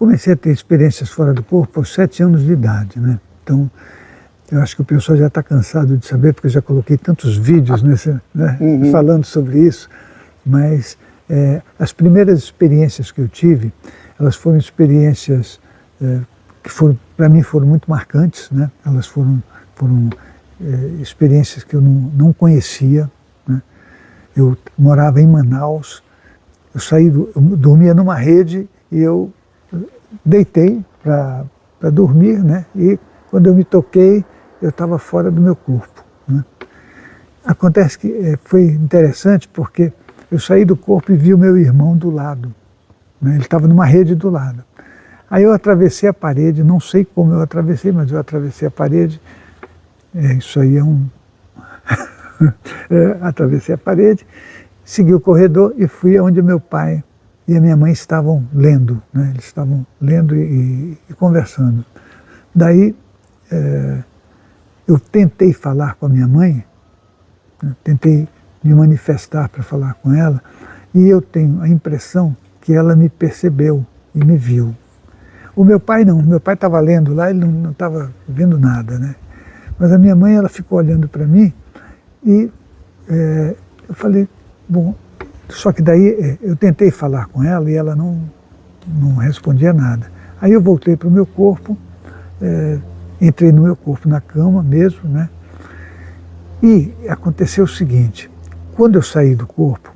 comecei a ter experiências fora do corpo aos 7 anos de idade, né? Então, eu acho que o pessoal já está cansado de saber, porque eu já coloquei tantos vídeos né, falando sobre isso, mas as primeiras experiências que eu tive, elas foram experiências que para mim foram muito marcantes, né? Elas foram experiências que eu não conhecia, né? Eu morava em Manaus, eu dormia numa rede e eu deitei para dormir, né? E quando eu me toquei, eu estava fora do meu corpo, né? Acontece que foi interessante porque eu saí do corpo e vi o meu irmão do lado, né? Ele estava numa rede do lado. Aí eu atravessei a parede, não sei como eu atravessei, mas eu atravessei a parede. Isso aí é um... atravessei a parede, segui o corredor e fui onde meu pai e a minha mãe estavam lendo, né? Eles estavam lendo e conversando. Daí eu tentei falar com a minha mãe, né? Tentei me manifestar para falar com ela, e eu tenho a impressão que ela me percebeu e me viu. O meu pai não, meu pai estava lendo lá, ele não estava vendo nada, né? Mas a minha mãe, ela ficou olhando para mim e eu falei, bom, só que daí eu tentei falar com ela e ela não respondia nada. Aí eu voltei para o meu corpo, entrei no meu corpo na cama mesmo, né? E aconteceu o seguinte, quando eu saí do corpo,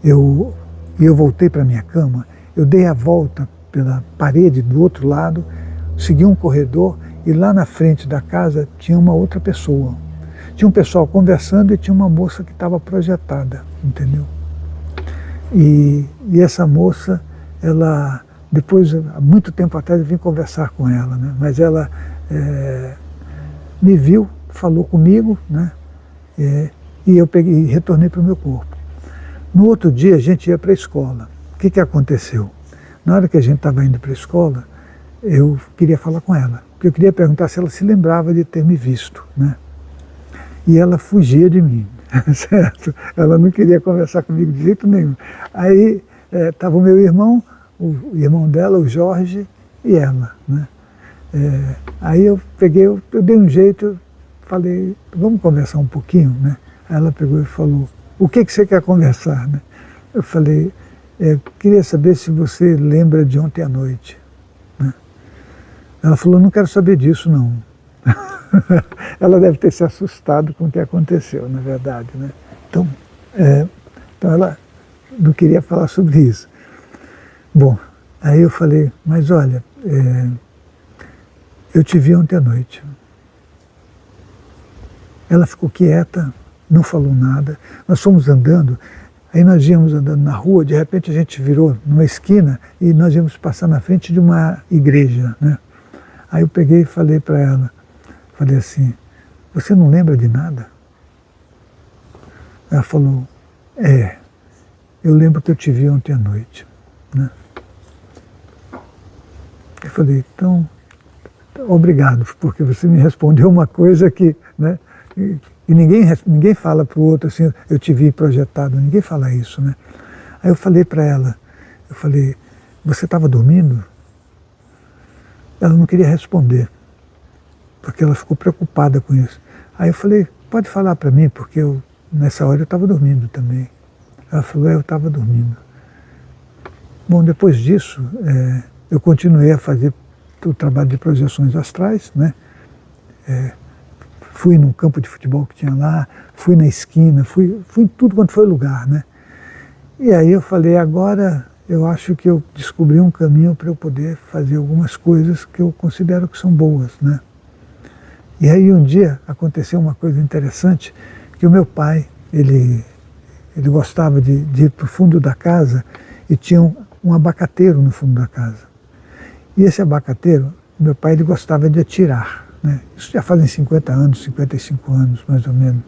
eu voltei para a minha cama, eu dei a volta pela parede do outro lado, segui um corredor e lá na frente da casa tinha uma outra pessoa. Tinha um pessoal conversando e tinha uma moça que estava projetada, entendeu? E essa moça, ela, depois, há muito tempo atrás, eu vim conversar com ela, né? Mas ela me viu, falou comigo, né? E eu peguei, retornei para o meu corpo. No outro dia a gente ia para a escola. O que aconteceu? Na hora que a gente estava indo para a escola, eu queria falar com ela, porque eu queria perguntar se ela se lembrava de ter me visto, né? E ela fugia de mim, certo? Ela não queria conversar comigo de jeito nenhum. Aí estava o meu irmão, o irmão dela, o Jorge, e ela, né? Aí eu peguei, eu dei um jeito, eu falei, vamos conversar um pouquinho, né? Aí ela pegou e falou, o que você quer conversar, né? Eu falei, queria saber se você lembra de ontem à noite, né? Ela falou, não quero saber disso, não. Ela deve ter se assustado com o que aconteceu, na verdade, né? Então ela não queria falar sobre isso. Bom, aí eu falei, mas olha, eu te vi ontem à noite. Ela ficou quieta, não falou nada. Nós fomos andando, aí nós íamos andando na rua, de repente a gente virou numa esquina e nós íamos passar na frente de uma igreja, né? Aí eu peguei e falei para ela, falei assim, você não lembra de nada? Ela falou, eu lembro que eu te vi ontem à noite, né? Eu falei, então, obrigado, porque você me respondeu uma coisa que, né? E ninguém fala para o outro assim, eu te vi projetado, ninguém fala isso, né? Aí eu falei para ela, você estava dormindo? Ela não queria responder, porque ela ficou preocupada com isso. Aí eu falei, pode falar para mim, porque nessa hora eu estava dormindo também. Ela falou, eu estava dormindo. Bom, depois disso, eu continuei a fazer o trabalho de projeções astrais, né? Fui num campo de futebol que tinha lá, fui na esquina, fui em tudo quanto foi lugar, né? E aí eu falei, agora eu acho que eu descobri um caminho para eu poder fazer algumas coisas que eu considero que são boas, né? E aí um dia aconteceu uma coisa interessante, que o meu pai, ele gostava de ir para o fundo da casa e tinha um abacateiro no fundo da casa. E esse abacateiro, meu pai, ele gostava de atirar, né? Isso já fazem 50 anos, 55 anos, mais ou menos.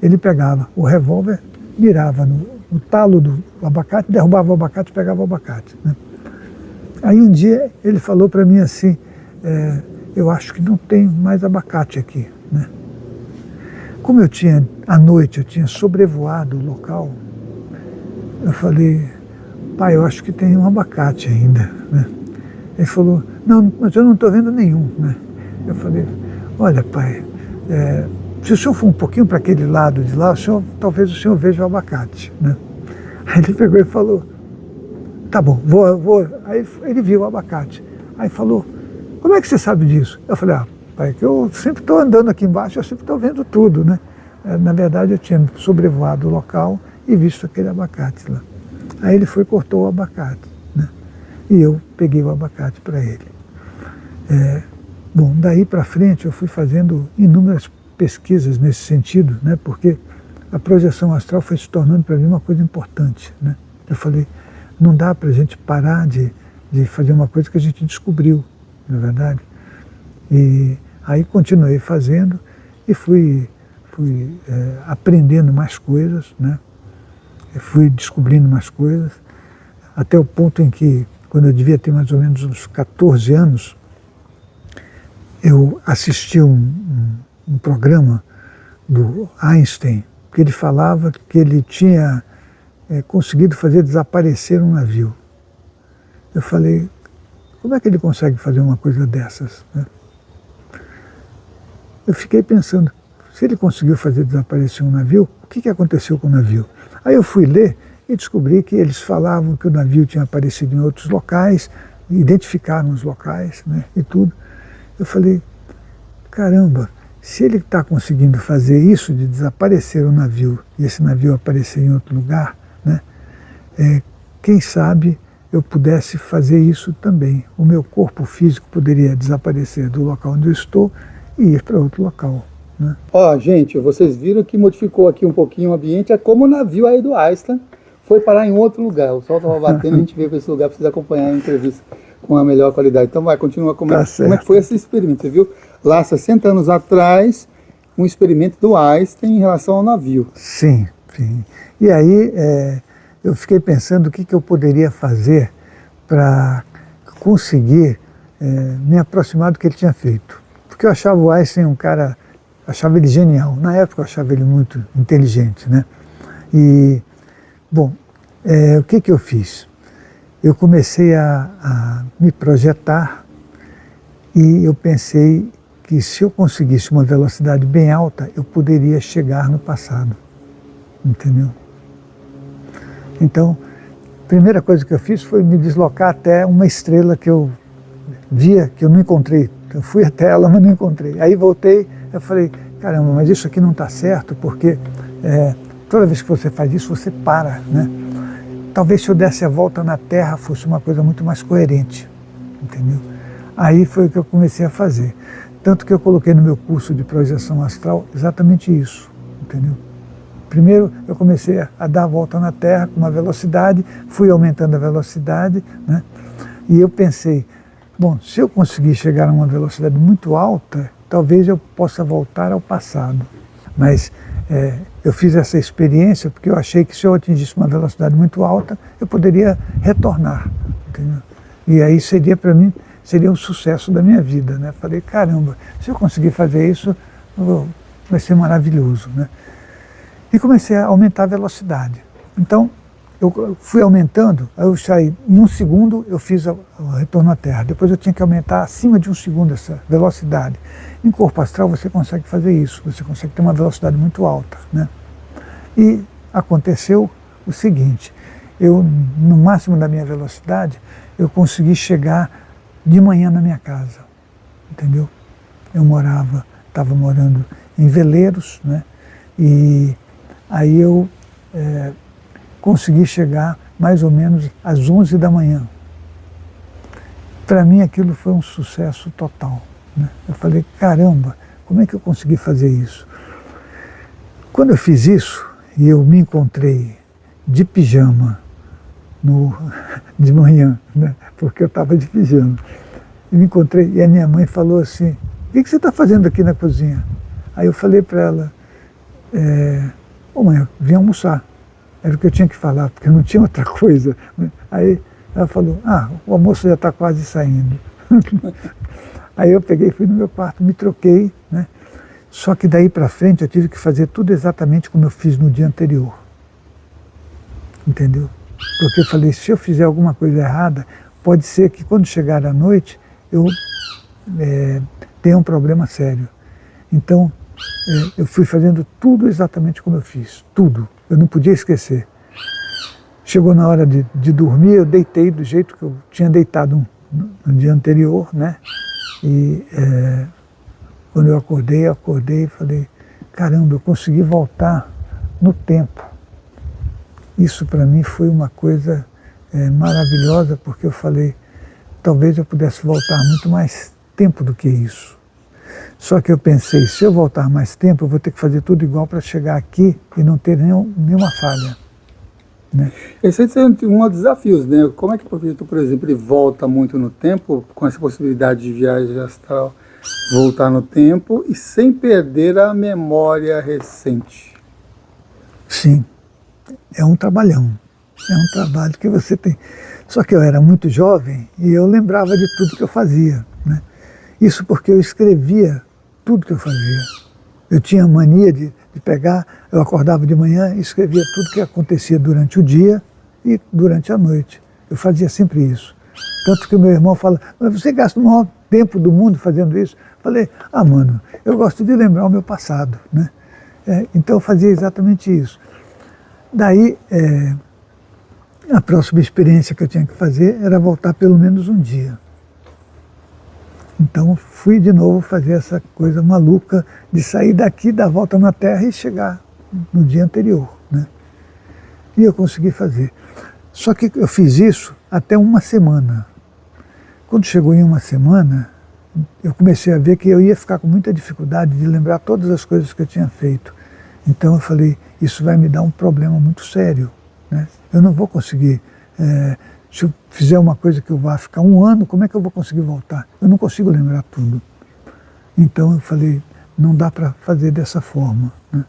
Ele pegava o revólver, mirava no talo do abacate, derrubava o abacate e pegava o abacate, né? Aí um dia ele falou para mim assim, eu acho que não tem mais abacate aqui, né? Como à noite eu tinha sobrevoado o local, eu falei, pai, eu acho que tem um abacate ainda, né? Ele falou, não, mas eu não estou vendo nenhum, né? Eu falei, olha, pai, se o senhor for um pouquinho para aquele lado de lá, talvez o senhor veja o abacate, né? Aí ele pegou e falou, tá bom, vou. Aí ele viu o abacate. Aí falou, como é que você sabe disso? Eu falei, pai, que eu sempre estou andando aqui embaixo, eu sempre estou vendo tudo, né? Na verdade, eu tinha sobrevoado o local e visto aquele abacate lá. Aí ele foi e cortou o abacate, né? E eu peguei o abacate para ele. Bom, daí para frente eu fui fazendo inúmeras pesquisas nesse sentido, né? Porque a projeção astral foi se tornando para mim uma coisa importante, né? Eu falei, não dá para a gente parar de fazer uma coisa que a gente descobriu, não é verdade? E aí continuei fazendo e fui aprendendo mais coisas, né? Eu fui descobrindo mais coisas, até o ponto em que, quando eu devia ter mais ou menos uns 14 anos, eu assisti um programa do Einstein, que ele falava que ele tinha conseguido fazer desaparecer um navio. Eu falei, como é que ele consegue fazer uma coisa dessas, né? Eu fiquei pensando, se ele conseguiu fazer desaparecer um navio, o que aconteceu com o navio? Aí eu fui ler e descobri que eles falavam que o navio tinha aparecido em outros locais, identificaram os locais, né, e tudo. Eu falei, caramba, se ele está conseguindo fazer isso de desaparecer o navio e esse navio aparecer em outro lugar, né, quem sabe eu pudesse fazer isso também. O meu corpo físico poderia desaparecer do local onde eu estou e ir para outro local, né? Gente, vocês viram que modificou aqui um pouquinho o ambiente, é como o navio aí do Einstein foi parar em outro lugar. O sol estava batendo, a gente veio para esse lugar, precisa acompanhar a entrevista com a melhor qualidade. Então continua como é que foi esse experimento. Você viu lá 60 anos atrás, um experimento do Einstein em relação ao navio. Sim, sim. E aí eu fiquei pensando o que eu poderia fazer para conseguir me aproximar do que ele tinha feito. Porque eu achava o Einstein um cara, achava ele genial. Na época eu achava ele muito inteligente, né? E, bom, o que eu fiz? Eu comecei a me projetar e eu pensei que se eu conseguisse uma velocidade bem alta, eu poderia chegar no passado, entendeu? Então, a primeira coisa que eu fiz foi me deslocar até uma estrela que eu via, que eu não encontrei. Eu fui até ela, mas não encontrei. Aí voltei, eu falei, caramba, mas isso aqui não está certo, porque toda vez que você faz isso, você para, né? Talvez se eu desse a volta na Terra fosse uma coisa muito mais coerente, entendeu? Aí foi o que eu comecei a fazer. Tanto que eu coloquei no meu curso de projeção astral exatamente isso, entendeu? Primeiro eu comecei a dar a volta na Terra com uma velocidade, fui aumentando a velocidade, né? E eu pensei, bom, se eu conseguir chegar a uma velocidade muito alta, talvez eu possa voltar ao passado. Mas eu fiz essa experiência porque eu achei que se eu atingisse uma velocidade muito alta, eu poderia retornar, entendeu? E aí seria para mim, seria um sucesso da minha vida, né? Falei, caramba, se eu conseguir fazer isso, vai ser maravilhoso, né? E comecei a aumentar a velocidade. Então, eu fui aumentando, aí eu saí, em 1 segundo eu fiz o retorno à Terra, depois eu tinha que aumentar acima de 1 segundo essa velocidade. Em corpo astral você consegue fazer isso, você consegue ter uma velocidade muito alta, né? E aconteceu o seguinte, eu, no máximo da minha velocidade, eu consegui chegar de manhã na minha casa, entendeu? Eu estava morando em Veleiros, né? E aí eu consegui chegar mais ou menos às 11 da manhã. Para mim aquilo foi um sucesso total, né? Eu falei, caramba, como é que eu consegui fazer isso? Quando eu fiz isso, e eu me encontrei de pijama de manhã, né? Porque eu estava de pijama. E me encontrei, e a minha mãe falou assim, o que você está fazendo aqui na cozinha? Aí eu falei para ela, mãe, eu vim almoçar. Era o que eu tinha que falar, porque não tinha outra coisa, né? Aí ela falou, o almoço já está quase saindo. Aí eu peguei, fui no meu quarto, me troquei, né? Só que daí para frente eu tive que fazer tudo exatamente como eu fiz no dia anterior. Entendeu? Porque eu falei, se eu fizer alguma coisa errada, pode ser que quando chegar a noite eu tenha um problema sério. Então, eu fui fazendo tudo exatamente como eu fiz, tudo. Eu não podia esquecer. Chegou na hora de dormir, eu deitei do jeito que eu tinha deitado no dia anterior, né? E quando eu acordei e falei, caramba, eu consegui voltar no tempo. Isso para mim foi uma coisa maravilhosa, porque eu falei, talvez eu pudesse voltar muito mais tempo do que isso. Só que eu pensei, se eu voltar mais tempo, eu vou ter que fazer tudo igual para chegar aqui e não ter nenhuma falha. Né? Esse é um dos desafios, né? Como é que o professor, por exemplo, ele volta muito no tempo, com essa possibilidade de viagem astral, voltar no tempo e sem perder a memória recente? Sim, é um trabalhão, é um trabalho que você tem. Só que eu era muito jovem e eu lembrava de tudo que eu fazia, né? Isso porque eu escrevia tudo que eu fazia. Eu tinha mania de pegar, eu acordava de manhã e escrevia tudo que acontecia durante o dia e durante a noite. Eu fazia sempre isso. Tanto que o meu irmão fala, mas você gasta o maior tempo do mundo fazendo isso? Eu falei, mano, eu gosto de lembrar o meu passado, né? Então eu fazia exatamente isso. Daí, a próxima experiência que eu tinha que fazer era voltar pelo menos um dia. Então fui de novo fazer essa coisa maluca de sair daqui, dar a volta na Terra e chegar no dia anterior, né? E eu consegui fazer. Só que eu fiz isso até uma semana. Quando chegou em uma semana, eu comecei a ver que eu ia ficar com muita dificuldade de lembrar todas as coisas que eu tinha feito. Então eu falei, isso vai me dar um problema muito sério, né? Eu não vou conseguir... se eu fizer uma coisa que eu vá ficar um ano, como é que eu vou conseguir voltar? Eu não consigo lembrar tudo. Então eu falei, não dá para fazer dessa forma, né?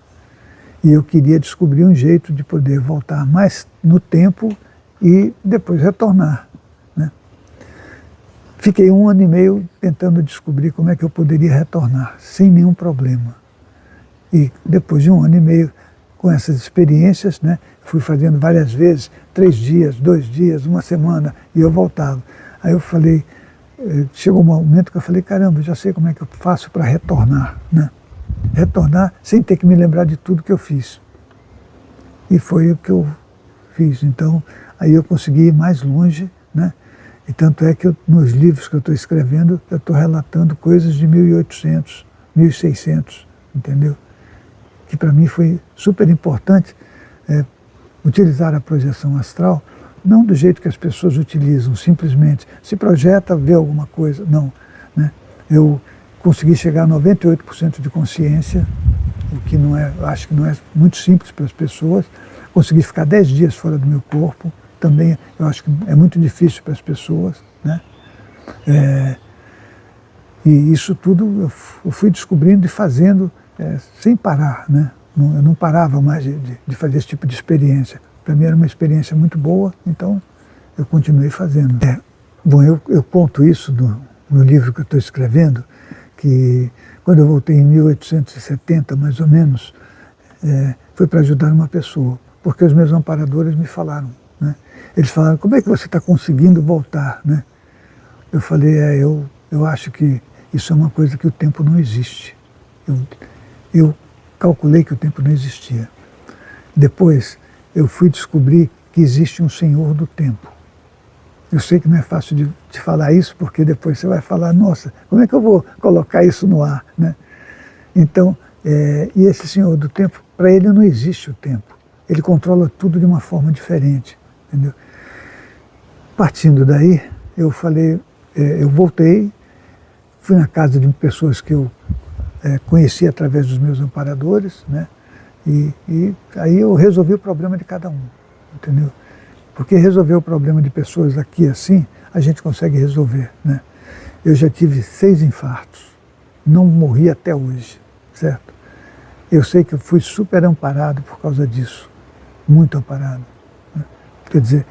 E eu queria descobrir um jeito de poder voltar mais no tempo e depois retornar, né? Fiquei 1 ano e meio tentando descobrir como é que eu poderia retornar, sem nenhum problema. E depois de 1 ano e meio, com essas experiências, né, fui fazendo várias vezes, 3 dias, 2 dias, 1 semana, e eu voltava. Aí eu falei, chegou um momento que eu falei, caramba, eu já sei como é que eu faço para retornar, né? Retornar sem ter que me lembrar de tudo que eu fiz. E foi o que eu fiz. Então, aí eu consegui ir mais longe, né? E tanto é que nos livros que eu estou escrevendo, eu estou relatando coisas de 1800, 1600, entendeu? Que para mim foi super importante utilizar a projeção astral, não do jeito que as pessoas utilizam, simplesmente se projeta, vê alguma coisa, não, né? Eu consegui chegar a 98% de consciência, o que não é, acho que não é muito simples para as pessoas. Consegui ficar 10 dias fora do meu corpo, também eu acho que é muito difícil para as pessoas, né? E isso tudo eu fui descobrindo e fazendo sem parar, né? Eu não parava mais de fazer esse tipo de experiência. Para mim era uma experiência muito boa, então eu continuei fazendo. Bom, eu conto isso no livro que eu estou escrevendo, que quando eu voltei em 1870, mais ou menos, foi para ajudar uma pessoa, porque os meus amparadores me falaram, né? Eles falaram, como é que você está conseguindo voltar, né? Eu falei, eu acho que isso é uma coisa que o tempo não existe. Eu calculei que o tempo não existia. Depois, eu fui descobrir que existe um Senhor do tempo. Eu sei que não é fácil de falar isso, porque depois você vai falar, nossa, como é que eu vou colocar isso no ar, né? Então, e esse Senhor do tempo, para ele não existe o tempo. Ele controla tudo de uma forma diferente, entendeu? Partindo daí, eu falei, eu voltei, fui na casa de pessoas que eu conheci através dos meus amparadores, né? E aí eu resolvi o problema de cada um, entendeu? Porque resolver o problema de pessoas aqui assim, a gente consegue resolver, né? Eu já tive 6 infartos, não morri até hoje, certo? Eu sei que eu fui super amparado por causa disso, muito amparado, né? Quer dizer,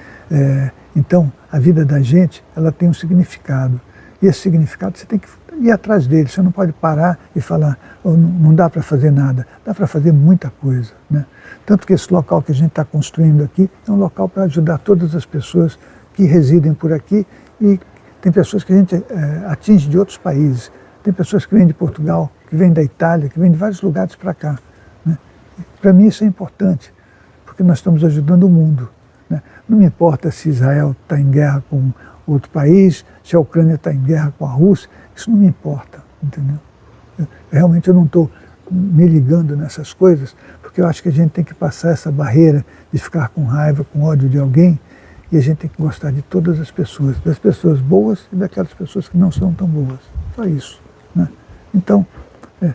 então a vida da gente, ela tem um significado, e esse significado você tem que ir atrás dele. Você não pode parar e falar, oh, não dá para fazer nada. Dá para fazer muita coisa, né? Tanto que esse local que a gente está construindo aqui é um local para ajudar todas as pessoas que residem por aqui, e tem pessoas que a gente atinge de outros países. Tem pessoas que vêm de Portugal, que vêm da Itália, que vêm de vários lugares para cá, né? Para mim isso é importante, porque nós estamos ajudando o mundo, né? Não me importa se Israel está em guerra com outro país, se a Ucrânia está em guerra com a Rússia, isso não me importa, entendeu? Realmente eu não estou me ligando nessas coisas, porque eu acho que a gente tem que passar essa barreira de ficar com raiva, com ódio de alguém, e a gente tem que gostar de todas as pessoas, das pessoas boas e daquelas pessoas que não são tão boas. Só isso, né? Então,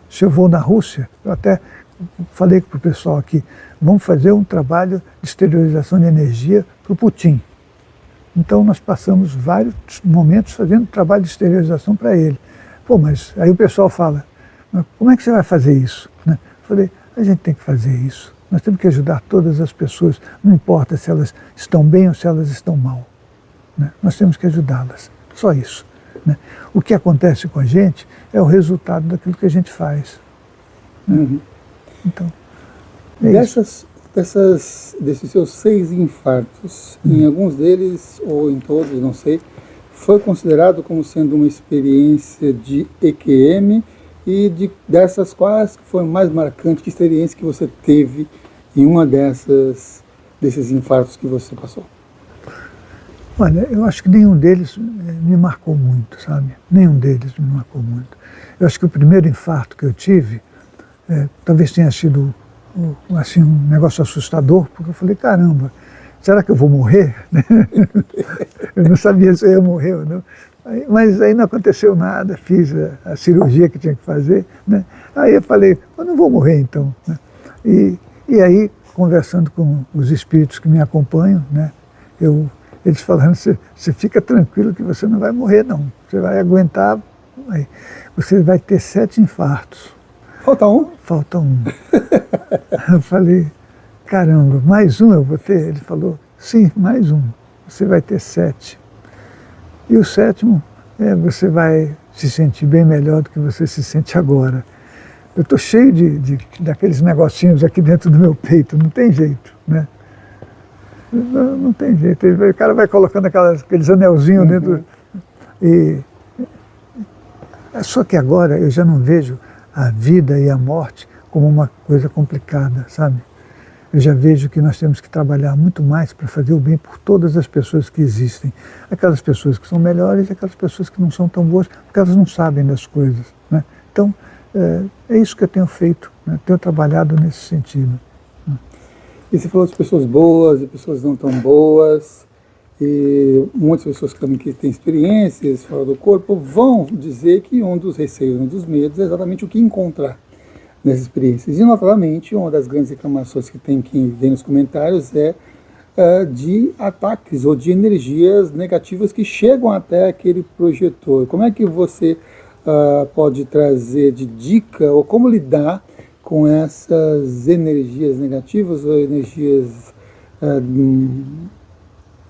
se eu vou na Rússia, eu até falei para o pessoal aqui, vamos fazer um trabalho de exteriorização de energia para o Putin. Então nós passamos vários momentos fazendo trabalho de exteriorização para ele. Pô, mas aí o pessoal fala, mas como é que você vai fazer isso, né? Eu falei, a gente tem que fazer isso. Nós temos que ajudar todas as pessoas, não importa se elas estão bem ou se elas estão mal, né? Nós temos que ajudá-las, só isso, né? O que acontece com a gente é o resultado daquilo que a gente faz, né? Uhum. Então, desses seus 6 infartos, em alguns deles, ou em todos, não sei, foi considerado como sendo uma experiência de EQM, e dessas quais foi mais marcante, que experiência que você teve em uma desses infartos que você passou? Olha, eu acho que nenhum deles me marcou muito, sabe? Nenhum deles me marcou muito. Eu acho que o primeiro infarto que eu tive, talvez tenha sido assim, um negócio assustador, porque eu falei, caramba, será que eu vou morrer? Eu não sabia se eu ia morrer ou não. Mas aí não aconteceu nada, fiz a cirurgia que tinha que fazer, né? Aí eu falei, eu não vou morrer então, né? E aí, conversando com os espíritos que me acompanham, né, eles falaram, você fica tranquilo que você não vai morrer não, você vai aguentar, você vai ter 7 infartos. Falta um? Falta um. Eu falei, caramba, mais um eu vou ter? Ele falou, sim, mais um, você vai ter 7. E o 7º, você vai se sentir bem melhor do que você se sente agora. Eu estou cheio daqueles negocinhos aqui dentro do meu peito, não tem jeito, né? Não tem jeito. O cara vai colocando aqueles anelzinhos dentro. Só que agora eu já não vejo a vida e a morte como uma coisa complicada, sabe? Eu já vejo que nós temos que trabalhar muito mais para fazer o bem por todas as pessoas que existem. Aquelas pessoas que são melhores e aquelas pessoas que não são tão boas, porque elas não sabem das coisas, né? Então, é isso que eu tenho feito, né? Tenho trabalhado nesse sentido. E você falou de pessoas boas e pessoas não tão boas, e muitas pessoas que também têm experiências fora do corpo vão dizer que um dos receios, um dos medos é exatamente o que encontrar nessas experiências. E, notadamente, uma das grandes reclamações que tem quem vê nos comentários é de ataques ou de energias negativas que chegam até aquele projetor. Como é que você pode trazer de dica ou como lidar com essas energias negativas ou energias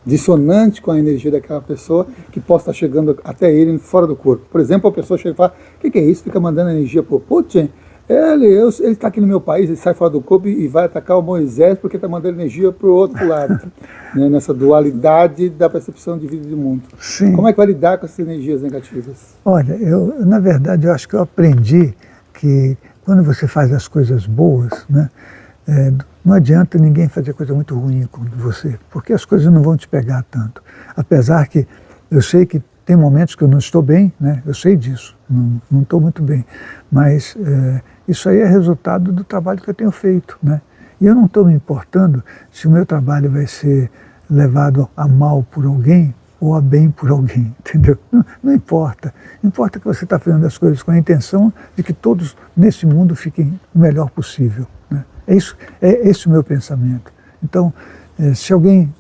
dissonantes com a energia daquela pessoa que possa estar chegando até ele fora do corpo? Por exemplo, a pessoa chega e fala, o que é isso? Fica mandando energia para o Putin? Ele está aqui no meu país, ele sai fora do corpo e vai atacar o Moisés porque está mandando energia para o outro lado, né? Nessa dualidade da percepção de vida e do mundo. Sim. Como é que vai lidar com essas energias negativas? Olha, na verdade, eu acho que eu aprendi que quando você faz as coisas boas, né, não adianta ninguém fazer coisa muito ruim com você, porque as coisas não vão te pegar tanto. Apesar que eu sei que tem momentos que eu não estou bem, né? Eu sei disso, não estou muito bem, mas isso aí é resultado do trabalho que eu tenho feito, né? E eu não estou me importando se o meu trabalho vai ser levado a mal por alguém ou a bem por alguém, entendeu? Não importa. Importa que você está fazendo as coisas com a intenção de que todos nesse mundo fiquem o melhor possível, né? É esse o meu pensamento. Então, se alguém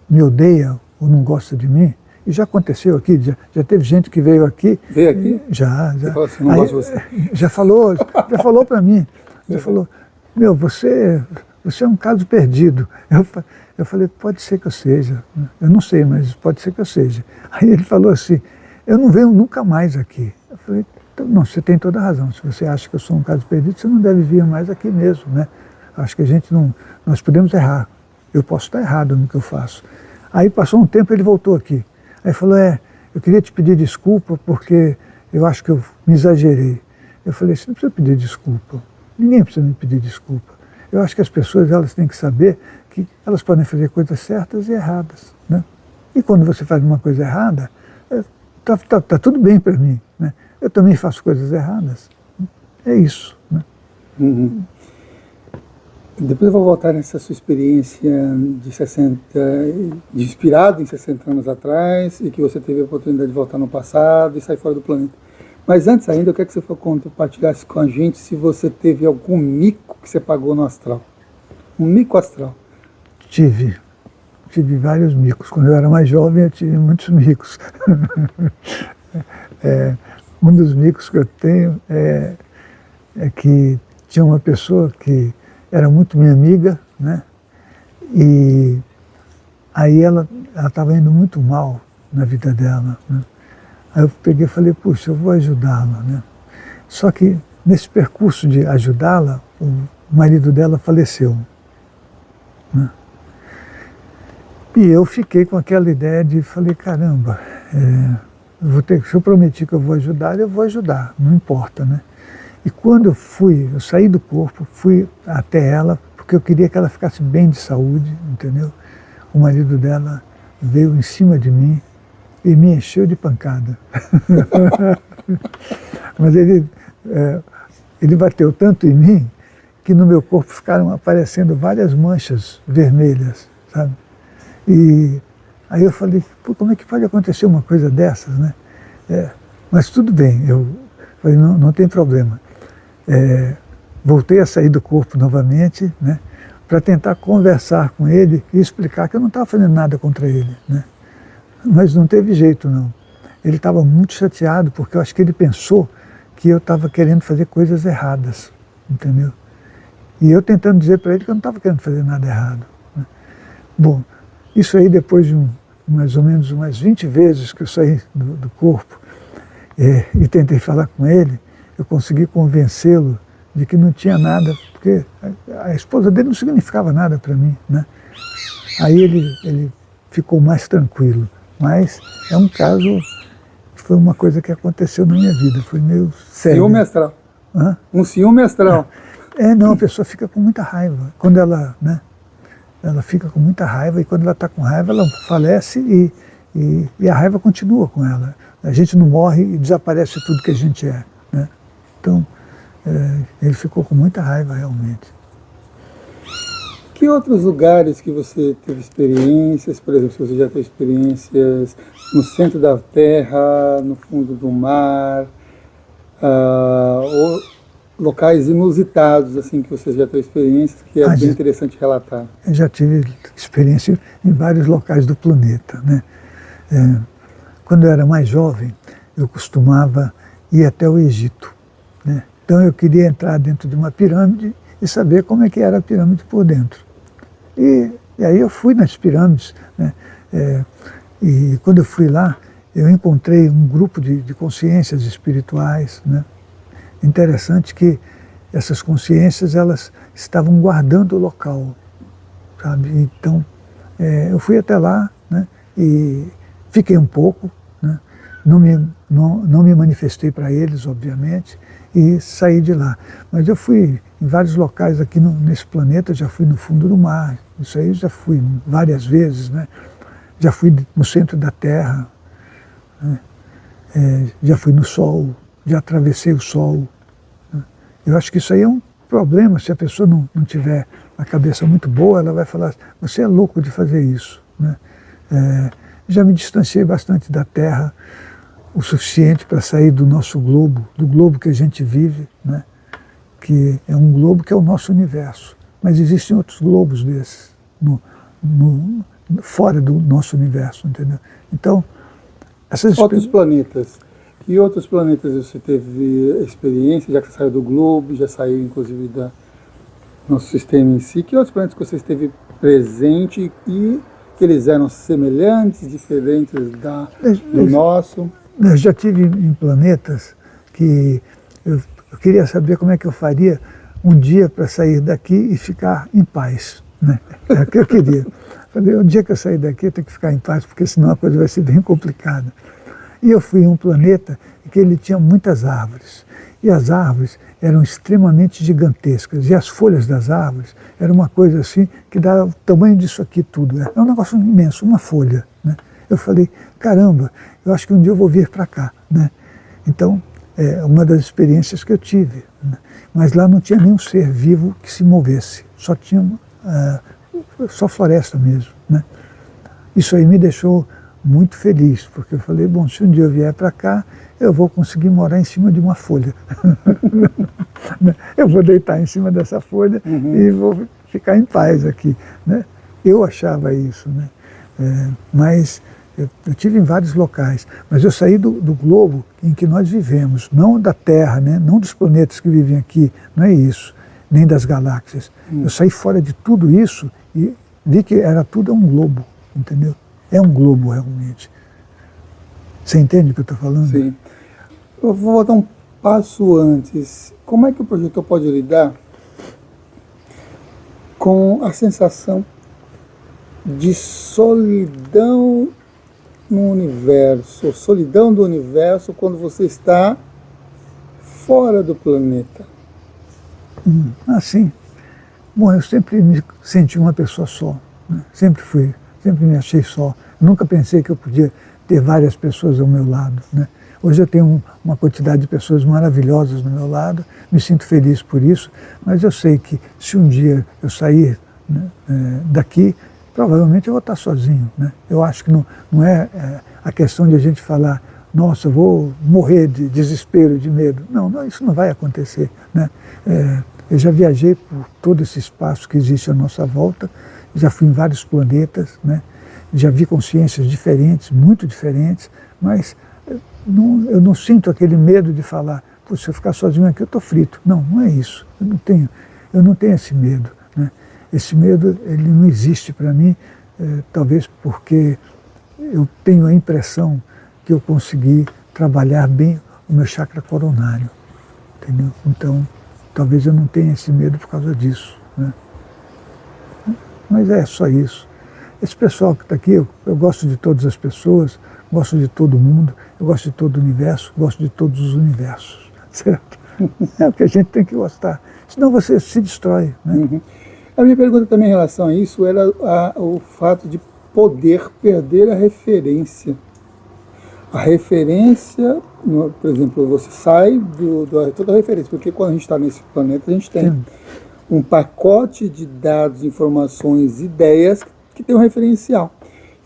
me odeia ou não gosta de mim, e já aconteceu aqui, já teve gente que veio aqui. Veio aqui? Já. Você falou assim, não gosto de você. Já falou para mim. Já falou, meu, você é um caso perdido. Eu falei, pode ser que eu seja. Eu não sei, mas pode ser que eu seja. Aí ele falou assim, eu não venho nunca mais aqui. Eu falei, Então, não, você tem toda a razão. Se você acha que eu sou um caso perdido, você não deve vir mais aqui mesmo, né? Acho que a gente não... Nós podemos errar. Eu posso estar errado no que eu faço. Aí passou um tempo, ele voltou aqui. Aí falou, eu queria te pedir desculpa porque eu acho que eu me exagerei. Eu falei, você não precisa pedir desculpa. Ninguém precisa me pedir desculpa. Eu acho que as pessoas, elas têm que saber que elas podem fazer coisas certas e erradas, né? E quando você faz uma coisa errada, tá tudo bem para mim, né? Eu também faço coisas erradas. É isso, né? Uhum. Depois eu vou voltar nessa sua experiência de inspirado em 60 anos atrás e que você teve a oportunidade de voltar no passado e sair fora do planeta. Mas antes ainda, eu quero que você compartilhasse com a gente se você teve algum mico que você pagou no astral. Um mico astral. Tive vários micos. Quando eu era mais jovem, eu tive muitos micos. Um dos micos que eu tenho é que tinha uma pessoa que era muito minha amiga, né? E aí ela estava indo muito mal na vida dela, né? Aí eu peguei e falei, puxa, eu vou ajudá-la, né? Só que nesse percurso de ajudá-la, o marido dela faleceu, né? E eu fiquei com aquela ideia de, falei, caramba, se eu prometi que eu vou ajudar, não importa, né? E quando eu saí do corpo, fui até ela, porque eu queria que ela ficasse bem de saúde, entendeu? O marido dela veio em cima de mim e me encheu de pancada. Mas ele bateu tanto em mim que no meu corpo ficaram aparecendo várias manchas vermelhas, sabe? E aí eu falei, pô, como é que pode acontecer uma coisa dessas, né? Mas tudo bem, eu falei, não tem problema. Voltei a sair do corpo novamente, né, para tentar conversar com ele e explicar que eu não estava fazendo nada contra ele, né? Mas não teve jeito, não. Ele estava muito chateado porque eu acho que ele pensou que eu estava querendo fazer coisas erradas, entendeu? E eu tentando dizer para ele que eu não estava querendo fazer nada errado, né? Bom, isso aí depois de mais ou menos umas 20 vezes que eu saí do corpo e tentei falar com ele, eu consegui convencê-lo de que não tinha nada, porque a esposa dele não significava nada para mim, né? Aí ele ficou mais tranquilo, mas é um caso, foi uma coisa que aconteceu na minha vida, foi meio sério. Ciúme astral. Hã? Um ciúme astral. Não, a pessoa fica com muita raiva, quando ela, né? Ela fica com muita raiva e quando ela está com raiva ela falece e a raiva continua com ela. A gente não morre e desaparece tudo que a gente é, né? Então, ele ficou com muita raiva realmente. Que outros lugares que você teve experiências, por exemplo, se você já teve experiências no centro da Terra, no fundo do mar, ou locais inusitados, assim, que você já teve experiências, que é bem interessante relatar? Eu já tive experiência em vários locais do planeta, né? Quando eu era mais jovem, eu costumava ir até o Egito, né? Então eu queria entrar dentro de uma pirâmide e saber como é que era a pirâmide por dentro. E aí eu fui nas pirâmides, né? E quando eu fui lá, eu encontrei um grupo de consciências espirituais, né? Interessante que essas consciências, elas estavam guardando o local, sabe? Então, eu fui até lá, né? E fiquei um pouco, né? Não me manifestei para eles, obviamente, e saí de lá. Mas eu fui em vários locais aqui nesse planeta, já fui no fundo do mar, isso aí já fui várias vezes, né? Já fui no centro da Terra, né? Já fui no Sol, já atravessei o Sol, né? Eu acho que isso aí é um problema, se a pessoa não tiver a cabeça muito boa, ela vai falar, você é louco de fazer isso, né? Já me distanciei bastante da Terra, o suficiente para sair do nosso globo, do globo que a gente vive, né? Que é um globo que é o nosso universo. Mas existem outros globos desses, fora do nosso universo, entendeu? Então, outros planetas. Que outros planetas você teve experiência, já que você saiu do globo, já saiu inclusive do nosso sistema em si? Que outros planetas que você esteve presente e que eles eram semelhantes, diferentes do nosso? Eu já tive em planetas que eu queria saber como é que eu faria um dia para sair daqui e ficar em paz, né? É o que eu queria. Falei, o dia que eu sair daqui eu tenho que ficar em paz, porque senão a coisa vai ser bem complicada. E eu fui em um planeta que ele tinha muitas árvores. E as árvores eram extremamente gigantescas. E as folhas das árvores eram uma coisa assim que dava o tamanho disso aqui tudo. É um negócio imenso, uma folha, né? Eu falei, caramba, eu acho que um dia eu vou vir para cá, né? Então, é uma das experiências que eu tive, né? Mas lá não tinha nenhum ser vivo que se movesse. Só tinha só floresta mesmo, né? Isso aí me deixou muito feliz, porque eu falei, bom, se um dia eu vier para cá, eu vou conseguir morar em cima de uma folha. Eu vou deitar em cima dessa folha e vou ficar em paz aqui, né? Eu achava isso, né? Mas eu tive em vários locais, mas eu saí do globo em que nós vivemos, não da Terra, né? Não dos planetas que vivem aqui, não é isso, nem das galáxias. Eu saí fora de tudo isso e vi que era tudo um globo, entendeu? É um globo realmente. Você entende o que eu estou falando? Sim. Eu vou voltar um passo antes. Como é que o projetor pode lidar com a sensação de solidão no universo, solidão do universo quando você está fora do planeta? Sim. Bom, eu sempre me senti uma pessoa só, né? Sempre me achei só. Nunca pensei que eu podia ter várias pessoas ao meu lado, né? Hoje eu tenho uma quantidade de pessoas maravilhosas do meu lado, me sinto feliz por isso, mas eu sei que se um dia eu sair, né, daqui, provavelmente eu vou estar sozinho, né? Eu acho que não é a questão de a gente falar, nossa, eu vou morrer de desespero, de medo. Não, isso não vai acontecer, né? Eu já viajei por todo esse espaço que existe à nossa volta, já fui em vários planetas, né? Já vi consciências diferentes, muito diferentes, mas eu não sinto aquele medo de falar, se eu ficar sozinho aqui eu estou frito. Não é isso. Eu não tenho esse medo, né? Esse medo, ele não existe para mim, talvez porque eu tenho a impressão que eu consegui trabalhar bem o meu chakra coronário, entendeu? Então, talvez eu não tenha esse medo por causa disso, né? Mas é só isso. Esse pessoal que está aqui, eu gosto de todas as pessoas, gosto de todo mundo, eu gosto de todo o universo, gosto de todos os universos, certo? É o que a gente tem que gostar, senão você se destrói, né? A minha pergunta também em relação a isso era o fato de poder perder a referência. A referência, por exemplo, você sai toda a referência, porque quando a gente está nesse planeta, a gente tem um pacote de dados, informações, ideias que tem um referencial.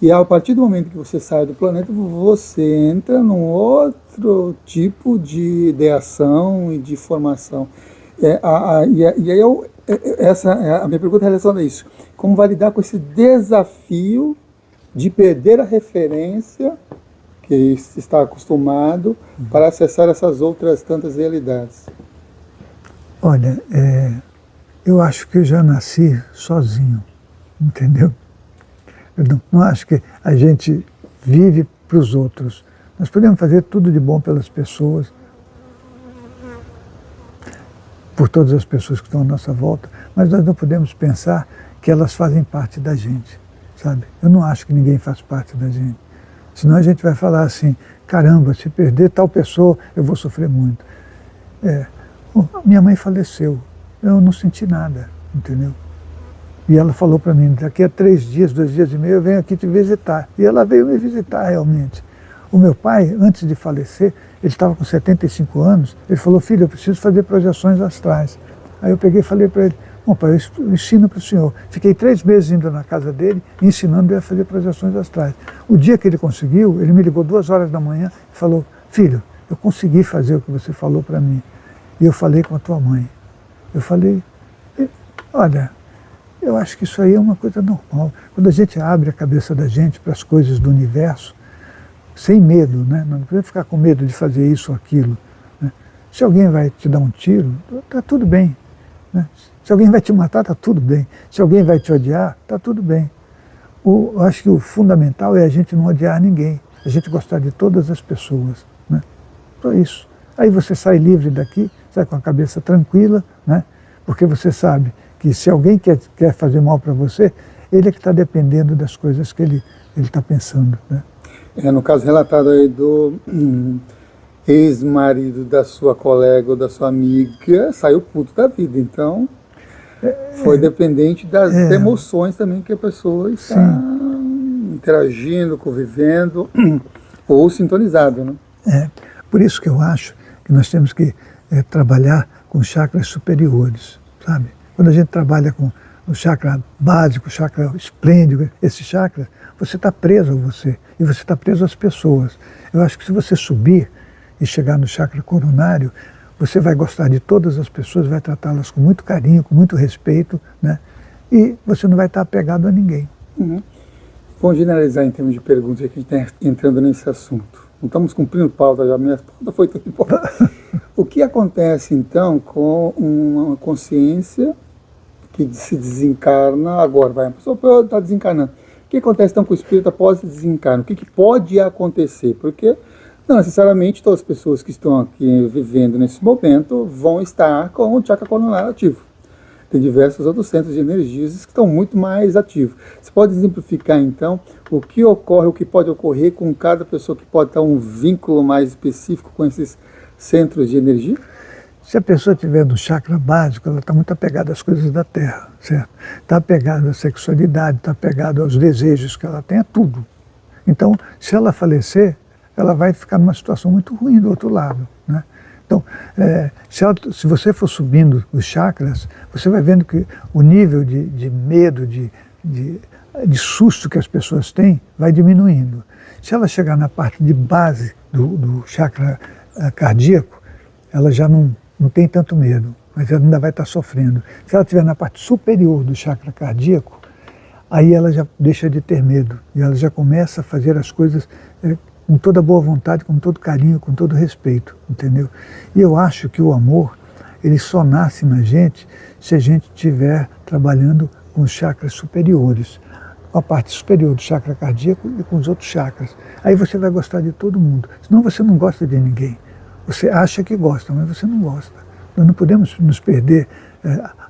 E a partir do momento que você sai do planeta, você entra num outro tipo de ideação e de formação. E aí essa é a minha pergunta em relação a isso. Como vai lidar com esse desafio de perder a referência que está acostumado para acessar essas outras tantas realidades? Olha, eu acho que eu já nasci sozinho, entendeu? Eu não acho que a gente vive para os outros. Nós podemos fazer tudo de bom pelas pessoas, por todas as pessoas que estão à nossa volta, mas nós não podemos pensar que elas fazem parte da gente, sabe? Eu não acho que ninguém faz parte da gente. Senão a gente vai falar assim, caramba, se perder tal pessoa, eu vou sofrer muito. Minha mãe faleceu, eu não senti nada, entendeu? E ela falou para mim, daqui a 3 dias, 2 dias e meio, eu venho aqui te visitar. E ela veio me visitar realmente. O meu pai, antes de falecer, ele estava com 75 anos, ele falou, filho, eu preciso fazer projeções astrais. Aí eu peguei e falei para ele, bom pai, eu ensino para o senhor. Fiquei 3 meses indo na casa dele, ensinando ele a fazer projeções astrais. O dia que ele conseguiu, ele me ligou 2 horas da manhã e falou, filho, eu consegui fazer o que você falou para mim. E eu falei com a tua mãe. Eu falei, olha, eu acho que isso aí é uma coisa normal. Quando a gente abre a cabeça da gente para as coisas do universo, sem medo, né? Não precisa ficar com medo de fazer isso ou aquilo, né? Se alguém vai te dar um tiro, está tudo bem, né? Se alguém vai te matar, está tudo bem. Se alguém vai te odiar, está tudo bem. Eu acho que o fundamental é a gente não odiar ninguém, a gente gostar de todas as pessoas, né? Só isso. Aí você sai livre daqui, sai com a cabeça tranquila, né? Porque você sabe que se alguém quer fazer mal para você, ele é que está dependendo das coisas que ele está pensando, né? No caso relatado aí do ex-marido da sua colega ou da sua amiga, saiu puto da vida. Então, foi dependente das emoções também que a pessoa está interagindo, convivendo ou sintonizado, né? Por isso que eu acho que nós temos que trabalhar com chakras superiores, sabe? Quando a gente trabalha com o chakra básico, o chakra esplêndido, esse chakra, você está preso a você e você está preso às pessoas. Eu acho que se você subir e chegar no chakra coronário, você vai gostar de todas as pessoas, vai tratá-las com muito carinho, com muito respeito, né? E você não vai estar apegado a ninguém. Vamos generalizar em termos de perguntas, que a gente está entrando nesse assunto. Não estamos cumprindo pauta já, minha pauta foi tudo importante. O que acontece então com uma consciência que se desencarna agora? A pessoa está desencarnando. O que acontece então com o espírito após o desencarno? O que pode acontecer? Porque não necessariamente todas as pessoas que estão aqui vivendo nesse momento vão estar com o chakra coronário ativo. Tem diversos outros centros de energias que estão muito mais ativos. Você pode exemplificar, então, o que ocorre, o que pode ocorrer com cada pessoa que pode ter um vínculo mais específico com esses centros de energia? Se a pessoa estiver no chakra básico, ela está muito apegada às coisas da Terra, certo? Está apegada à sexualidade, está apegada aos desejos que ela tem, a tudo. Então, se ela falecer, ela vai ficar numa situação muito ruim do outro lado, né? Então, se você for subindo os chakras, você vai vendo que o nível de medo, de susto que as pessoas têm, vai diminuindo. Se ela chegar na parte de base do chakra cardíaco, ela já não tem tanto medo, mas ela ainda vai estar sofrendo. Se ela estiver na parte superior do chakra cardíaco, aí ela já deixa de ter medo, e ela já começa a fazer as coisas com toda boa vontade, com todo carinho, com todo respeito, entendeu? E eu acho que o amor, ele só nasce na gente se a gente estiver trabalhando com os chakras superiores, com a parte superior do chakra cardíaco e com os outros chakras. Aí você vai gostar de todo mundo, senão você não gosta de ninguém. Você acha que gosta, mas você não gosta. Nós não podemos nos perder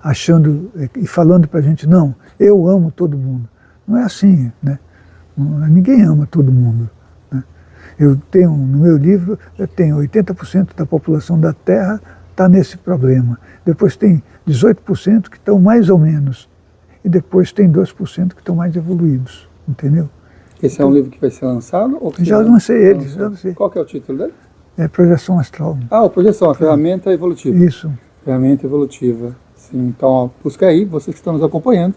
achando e falando para a gente, não, eu amo todo mundo. Não é assim, né? Ninguém ama todo mundo. Eu tenho, no meu livro, 80% da população da Terra está nesse problema. Depois tem 18% que estão mais ou menos. E depois tem 2% que estão mais evoluídos, entendeu? Esse é um livro que vai ser lançado? Ou já lancei ele, já lancei. Qual que é o título dele? Projeção Astral. Projeção, a ferramenta evolutiva. Isso. Ferramenta evolutiva. Sim, então, busca aí, vocês que estão nos acompanhando.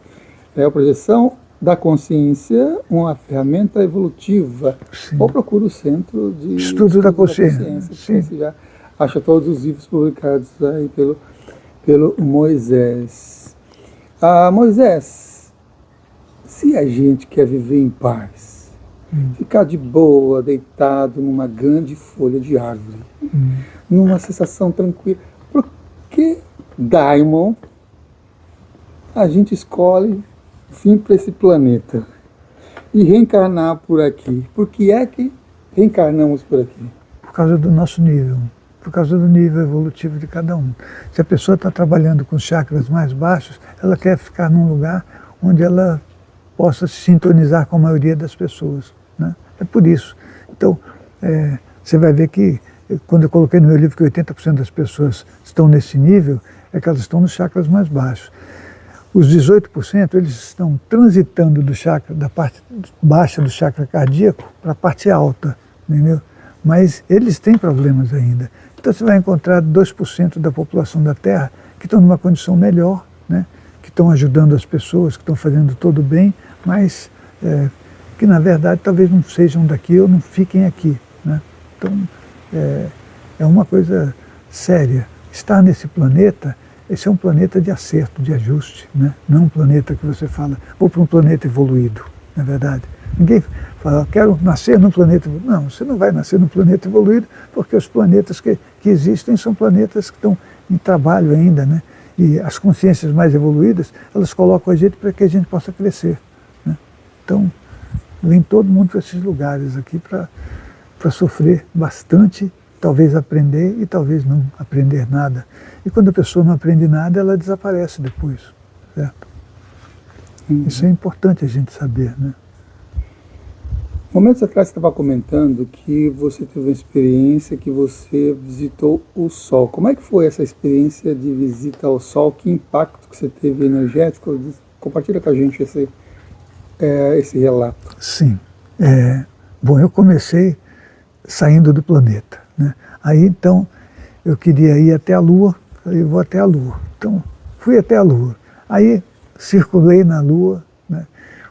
É a projeção da consciência, uma ferramenta evolutiva. Sim. Ou procura o Centro de Estudo da Consciência. Sim. Você já acha todos os livros publicados aí pelo Moisés. Moisés, se a gente quer viver em paz, ficar de boa, deitado numa grande folha de árvore, numa sensação tranquila, por que, Daimon, a gente escolhe fim para esse planeta e reencarnar por aqui? Por que é que reencarnamos por aqui? Por causa do nosso nível, por causa do nível evolutivo de cada um. Se a pessoa está trabalhando com chakras mais baixos, ela quer ficar num lugar onde ela possa se sintonizar com a maioria das pessoas, né? É por isso. Então, você vai ver que, quando eu coloquei no meu livro que 80% das pessoas estão nesse nível, é que elas estão nos chakras mais baixos. Os 18%, eles estão transitando do chakra, da parte baixa do chakra cardíaco para a parte alta, entendeu? Mas eles têm problemas ainda. Então você vai encontrar 2% da população da Terra que estão numa condição melhor, né? Que estão ajudando as pessoas, que estão fazendo todo o bem, mas que na verdade talvez não sejam daqui ou não fiquem aqui, né? Então é uma coisa séria. Estar nesse planeta, esse é um planeta de acerto, de ajuste, né? Não um planeta que você fala, vou para um planeta evoluído, na verdade. Ninguém fala, quero nascer num planeta evoluído. Não, você não vai nascer num planeta evoluído, porque os planetas que existem são planetas que estão em trabalho ainda, né? E as consciências mais evoluídas, elas colocam a gente para que a gente possa crescer, né? Então, vem todo mundo para esses lugares aqui para sofrer bastante talvez aprender e talvez não aprender nada. E quando a pessoa não aprende nada, ela desaparece depois, certo? Isso é importante a gente saber, né? Momentos atrás você estava comentando que você teve uma experiência que você visitou o Sol. Como é que foi essa experiência de visita ao Sol? Que impacto que você teve energético? Compartilha com a gente esse relato. Sim. Bom, eu comecei saindo do planeta, né? Aí então eu queria ir até a Lua, falei, eu vou até a Lua. Então fui até a Lua. Aí circulei na Lua, né?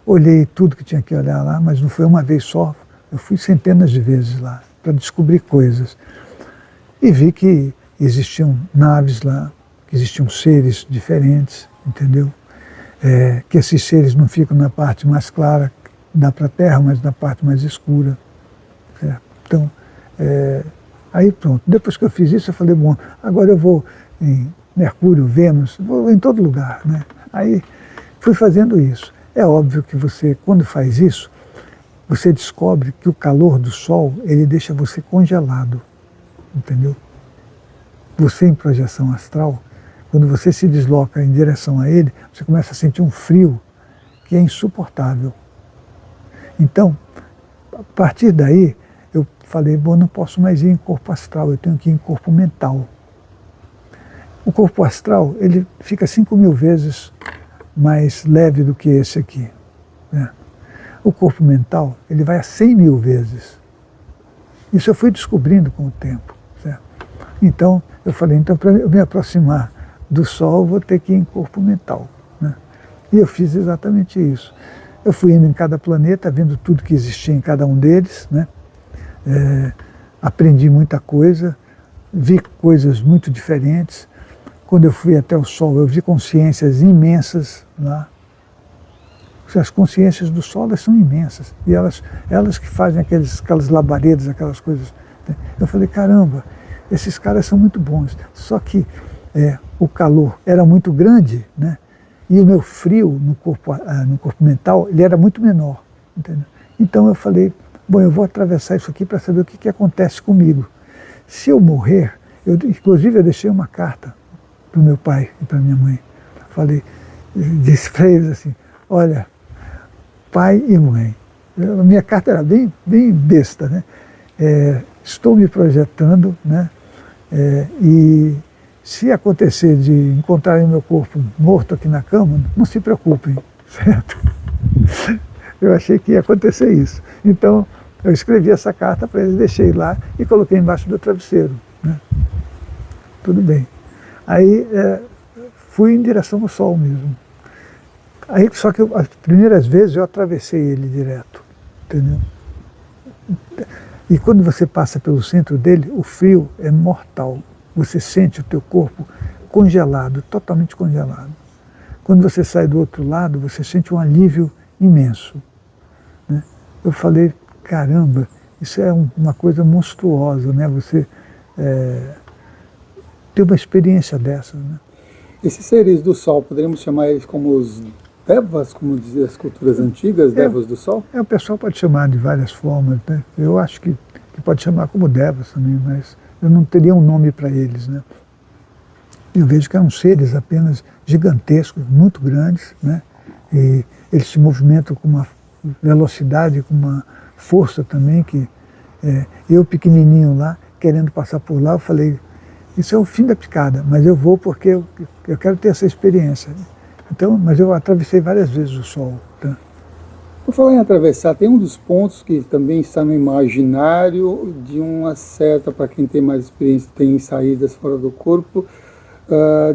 Olhei tudo que tinha que olhar lá, mas não foi uma vez só, eu fui centenas de vezes lá para descobrir coisas. E vi que existiam naves lá, que existiam seres diferentes, entendeu? Que esses seres não ficam na parte mais clara da Terra, mas na parte mais escura. Certo? Então, aí pronto. Depois que eu fiz isso, eu falei, bom, agora eu vou em Mercúrio, Vênus, vou em todo lugar, né? Aí fui fazendo isso. É óbvio que você, quando faz isso, você descobre que o calor do Sol, ele deixa você congelado, entendeu? Você em projeção astral, quando você se desloca em direção a ele, você começa a sentir um frio que é insuportável. Então, a partir daí, eu falei, bom, não posso mais ir em corpo astral, eu tenho que ir em corpo mental. O corpo astral, ele fica 5.000 vezes mais leve do que esse aqui, né? O corpo mental, ele vai a 100.000 vezes. Isso eu fui descobrindo com o tempo, certo? Então, eu falei, então para eu me aproximar do Sol, eu vou ter que ir em corpo mental, né? E eu fiz exatamente isso. Eu fui indo em cada planeta, vendo tudo que existia em cada um deles, né? Aprendi muita coisa, vi coisas muito diferentes. Quando eu fui até o Sol, eu vi consciências imensas lá. As consciências do Sol, elas são imensas. E elas que fazem aquelas labaredas, aquelas coisas. Eu falei, caramba, esses caras são muito bons. Só que o calor era muito grande, né? E o meu frio no corpo mental, ele era muito menor. Entendeu? Então eu falei, bom, eu vou atravessar isso aqui para saber o que acontece comigo. Se eu morrer, inclusive eu deixei uma carta para o meu pai e para minha mãe. Falei, disse para eles assim, olha, pai e mãe, a minha carta era bem besta, né? Estou me projetando, né? E se acontecer de encontrarem meu corpo morto aqui na cama, não se preocupem, certo? Eu achei que ia acontecer isso. Então, eu escrevi essa carta para eles, deixei lá e coloquei embaixo do travesseiro, né? Tudo bem. Aí fui em direção ao Sol mesmo. Aí, só que as primeiras vezes eu atravessei ele direto, entendeu? E quando você passa pelo centro dele, o frio é mortal. Você sente o teu corpo congelado, totalmente congelado. Quando você sai do outro lado, você sente um alívio imenso, né? Eu falei, caramba, isso é uma coisa monstruosa, né? Você ter uma experiência dessa, né? Esses seres do Sol, poderíamos chamar eles como os Devas, como diziam as culturas antigas, Devas do Sol? O pessoal pode chamar de várias formas, né? Eu acho que pode chamar como Devas também, mas eu não teria um nome para eles, né? Eu vejo que eram seres apenas gigantescos, muito grandes, né? E eles se movimentam com uma velocidade, com uma força também, que eu pequenininho lá, querendo passar por lá, eu falei, isso é o fim da picada, mas eu vou porque eu quero ter essa experiência. Então, mas eu atravessei várias vezes o Sol, tá? Por falar em atravessar, tem um dos pontos que também está no imaginário de uma certa, para quem tem mais experiência, tem saídas fora do corpo,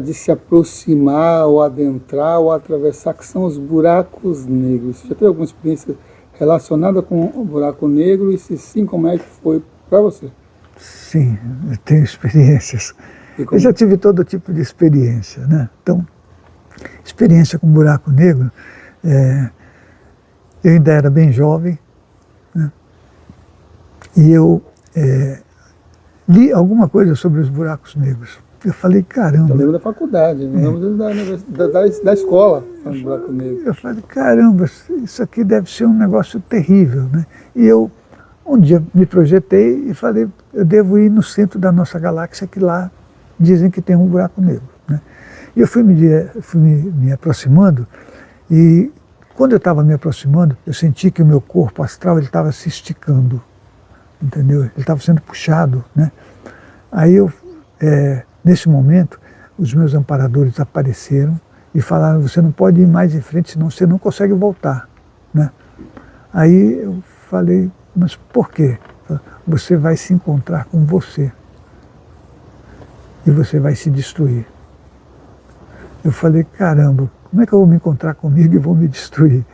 de se aproximar ou adentrar ou atravessar, que são os buracos negros. Você já teve alguma experiência relacionada com o buraco negro? E se sim, como é que foi para você? Sim, eu tenho experiências. Eu já tive todo tipo de experiência, né? Então, experiência com buraco negro, eu ainda era bem jovem, né? E eu li alguma coisa sobre os buracos negros. Eu falei, caramba... Eu lembro da faculdade, da escola, falando de buraco negro. Eu falei, caramba, isso aqui deve ser um negócio terrível, né? E eu Um dia me projetei e falei, eu devo ir no centro da nossa galáxia, que lá dizem que tem um buraco negro, né? E eu fui me aproximando, e quando eu estava me aproximando, eu senti que o meu corpo astral estava se esticando, entendeu? Ele estava sendo puxado, né? Aí nesse momento, os meus amparadores apareceram e falaram, você não pode ir mais em frente, senão você não consegue voltar, né? Aí eu falei, mas por quê? Você vai se encontrar com você e você vai se destruir. Eu falei, caramba, como é que eu vou me encontrar comigo e vou me destruir?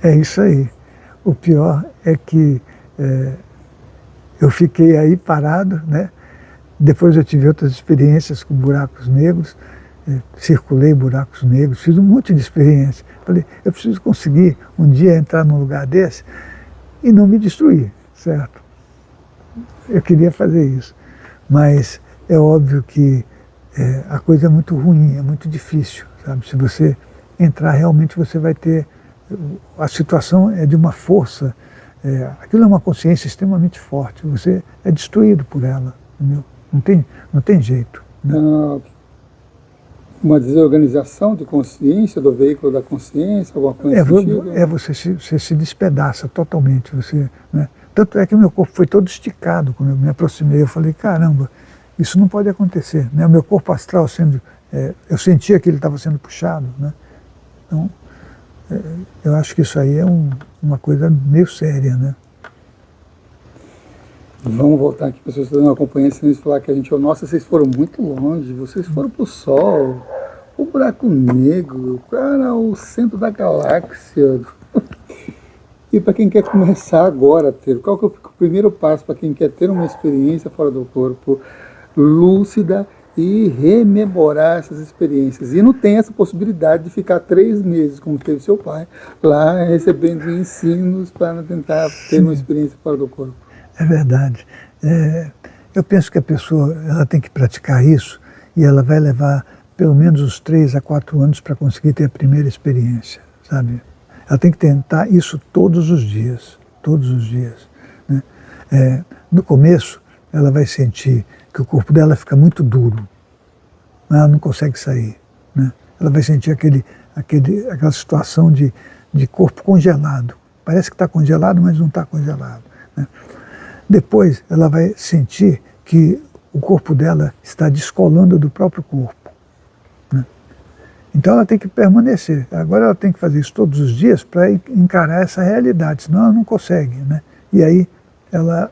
É isso aí. O pior é que eu fiquei aí parado, né? Depois eu tive outras experiências com buracos negros, circulei buracos negros, fiz um monte de experiência. Falei, eu preciso conseguir um dia entrar num lugar desse e não me destruir, certo? Eu queria fazer isso, mas é óbvio que a coisa é muito ruim, é muito difícil, sabe? Se você entrar, realmente você vai ter... A situação é de uma força, aquilo é uma consciência extremamente forte, você é destruído por ela, entendeu? Não tem jeito, né? Uma desorganização de consciência, do veículo da consciência, alguma coisa você se despedaça totalmente, né? Tanto é que o meu corpo foi todo esticado quando eu me aproximei. Eu falei, caramba, isso não pode acontecer, né? O meu corpo astral eu sentia que ele estava sendo puxado, né? Então, eu acho que isso aí é uma coisa meio séria, né? Vamos voltar aqui para as pessoas que estão acompanhando e falar que a gente, nossa, vocês foram muito longe, vocês foram para o Sol, o buraco negro, para o centro da galáxia. E para quem quer começar agora a ter, qual que é o primeiro passo para quem quer ter uma experiência fora do corpo, lúcida, e rememorar essas experiências? E não tem essa possibilidade de ficar 3 meses, como teve seu pai, lá recebendo ensinos para tentar ter uma experiência fora do corpo. É verdade. Eu penso que a pessoa ela tem que praticar isso e ela vai levar pelo menos uns 3 a 4 anos para conseguir ter a primeira experiência, sabe? Ela tem que tentar isso todos os dias, né? No começo, ela vai sentir que o corpo dela fica muito duro, ela não consegue sair, né? Ela vai sentir aquela situação de corpo congelado. Parece que está congelado, mas não está congelado, né? Depois ela vai sentir que o corpo dela está descolando do próprio corpo, né? Então ela tem que permanecer. Agora ela tem que fazer isso todos os dias para encarar essa realidade, senão ela não consegue, né? E aí ela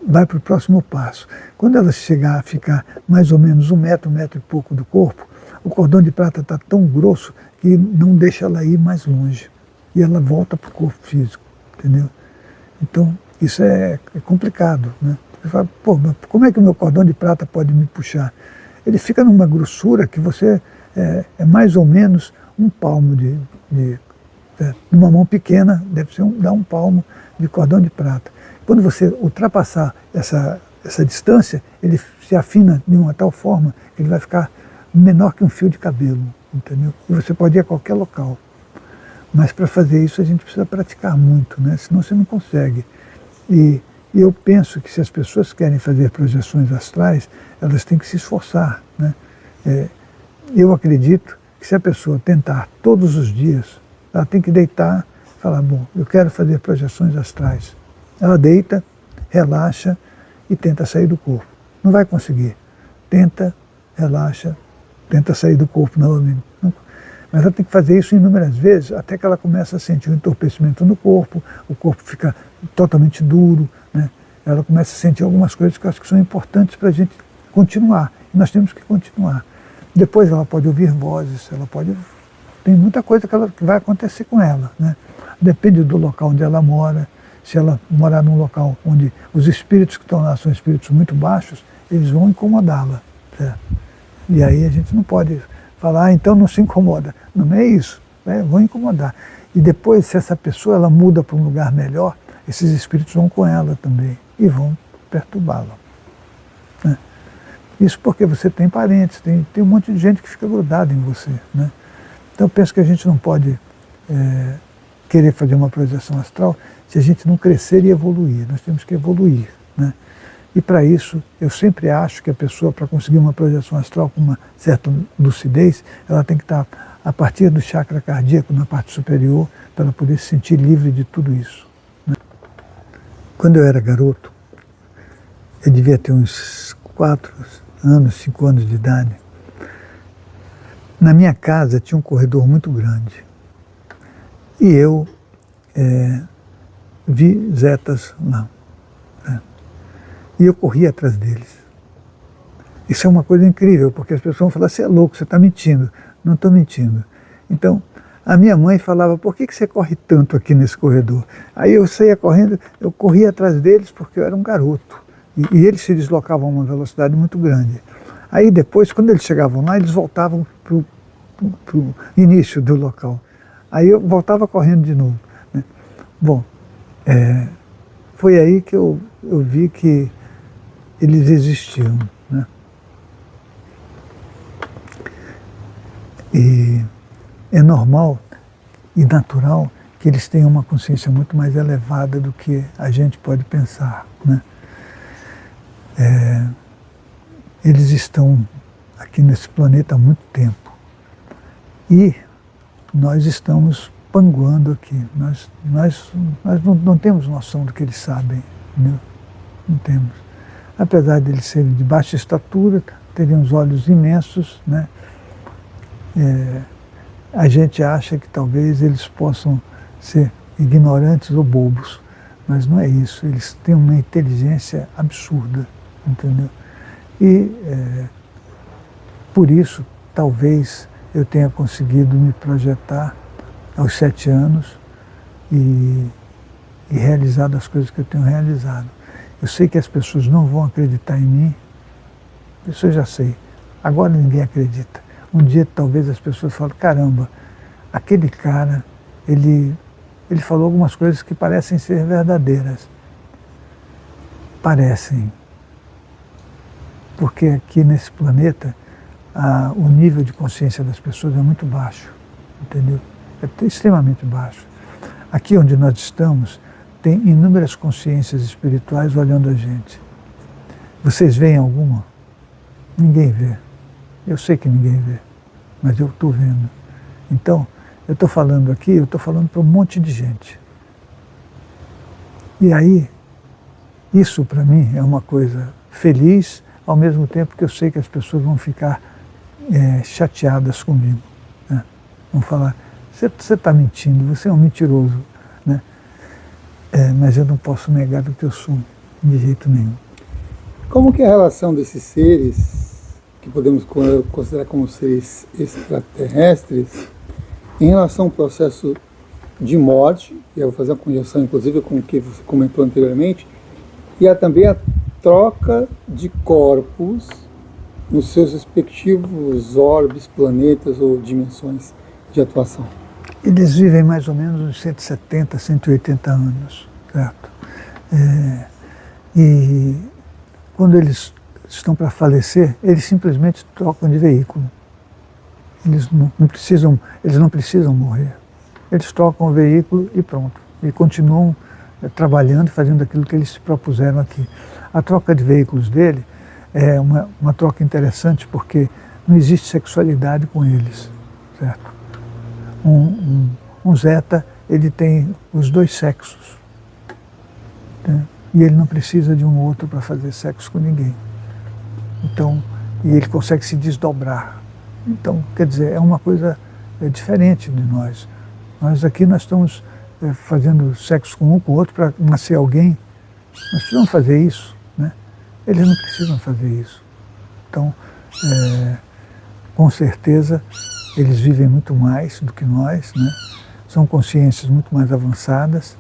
vai para o próximo passo. Quando ela chegar a ficar mais ou menos 1 metro e pouco do corpo, o cordão de prata está tão grosso que não deixa ela ir mais longe. E ela volta para o corpo físico, entendeu? Então, isso é complicado, né? Você fala, pô, mas como é que o meu cordão de prata pode me puxar? Ele fica numa grossura que você é mais ou menos 1 palmo numa mão pequena, deve dar 1 palmo de cordão de prata. Quando você ultrapassar essa distância, ele se afina de uma tal forma que ele vai ficar menor que um fio de cabelo, entendeu? E você pode ir a qualquer local. Mas para fazer isso a gente precisa praticar muito, né? Senão você não consegue. E eu penso que se as pessoas querem fazer projeções astrais, elas têm que se esforçar, né? Eu acredito que se a pessoa tentar todos os dias, ela tem que deitar e falar, bom, eu quero fazer projeções astrais. Ela deita, relaxa e tenta sair do corpo. Não vai conseguir. Tenta, relaxa, tenta sair do corpo novamente. Mas ela tem que fazer isso inúmeras vezes, até que ela começa a sentir um entorpecimento no corpo, o corpo fica totalmente duro, né? Ela começa a sentir algumas coisas que eu acho que são importantes para a gente continuar. E nós temos que continuar. Depois ela pode ouvir vozes, tem muita coisa que vai acontecer com ela, né? Depende do local onde ela mora. Se ela morar num local onde os espíritos que estão lá são espíritos muito baixos, eles vão incomodá-la, certo? E aí a gente não pode falar, então não se incomoda. Não é isso, vão incomodar. E depois, se essa pessoa ela muda para um lugar melhor, esses espíritos vão com ela também e vão perturbá-la, né? Isso porque você tem parentes, tem um monte de gente que fica grudada em você, né? Então eu penso que a gente não pode querer fazer uma projeção astral se a gente não crescer e evoluir. Nós temos que evoluir, né? E para isso, eu sempre acho que a pessoa, para conseguir uma projeção astral com uma certa lucidez, ela tem que estar a partir do chakra cardíaco, na parte superior, para ela poder se sentir livre de tudo isso, né? Quando eu era garoto, eu devia ter uns 4 anos, 5 anos de idade. Na minha casa tinha um corredor muito grande. E eu vi zetas lá, né? E eu corri atrás deles. Isso é uma coisa incrível, porque as pessoas vão falar, você é louco, você está mentindo. Não estou mentindo. Então, a minha mãe falava, por que você corre tanto aqui nesse corredor? Aí eu saía correndo, eu corria atrás deles porque eu era um garoto. E eles se deslocavam a uma velocidade muito grande. Aí depois, quando eles chegavam lá, eles voltavam para o início do local. Aí eu voltava correndo de novo, né? Bom, foi aí que eu vi que eles existiam, né? E é normal e natural que eles tenham uma consciência muito mais elevada do que a gente pode pensar, né? Eles estão aqui nesse planeta há muito tempo e nós estamos panguando aqui. Nós não temos noção do que eles sabem, né? Não temos. Apesar de eles serem de baixa estatura, teriam os olhos imensos, né? A gente acha que talvez eles possam ser ignorantes ou bobos, mas não é isso. Eles têm uma inteligência absurda, entendeu? E por isso, talvez eu tenha conseguido me projetar aos 7 anos e realizado as coisas que eu tenho realizado. Eu sei que as pessoas não vão acreditar em mim, isso eu já sei. Agora ninguém acredita. Um dia talvez as pessoas falem, caramba, aquele cara, ele falou algumas coisas que parecem ser verdadeiras. Parecem. Porque aqui nesse planeta, o nível de consciência das pessoas é muito baixo, entendeu? É extremamente baixo. Aqui onde nós estamos, tem inúmeras consciências espirituais olhando a gente. Vocês veem alguma? Ninguém vê. Eu sei que ninguém vê, mas eu estou vendo. Então, eu estou falando aqui, eu estou falando para um monte de gente. E aí, isso para mim é uma coisa feliz, ao mesmo tempo que eu sei que as pessoas vão ficar chateadas comigo, né? Vão falar, você está mentindo, você é um mentiroso, né? Mas eu não posso negar o que eu sou, de jeito nenhum. Como que é a relação desses seres, que podemos considerar como seres extraterrestres, em relação ao processo de morte, e eu vou fazer uma conjunção inclusive com o que você comentou anteriormente, e também a troca de corpos nos seus respectivos orbes, planetas ou dimensões de atuação? Eles vivem mais ou menos uns 170, 180 anos, certo? E quando eles estão para falecer, eles simplesmente trocam de veículo. Eles não precisam morrer. Eles trocam o veículo e pronto. E continuam trabalhando, fazendo aquilo que eles se propuseram aqui. A troca de veículos dele é uma troca interessante porque não existe sexualidade com eles, certo? Um Zeta, ele tem os 2 sexos, né? E ele não precisa de um outro para fazer sexo com ninguém. Então, e ele consegue se desdobrar. Então, quer dizer, é uma coisa diferente de nós. Nós aqui nós estamos fazendo sexo com um com o outro para nascer alguém. Nós precisamos fazer isso, né? Eles não precisam fazer isso. Então, com certeza, eles vivem muito mais do que nós, né? São consciências muito mais avançadas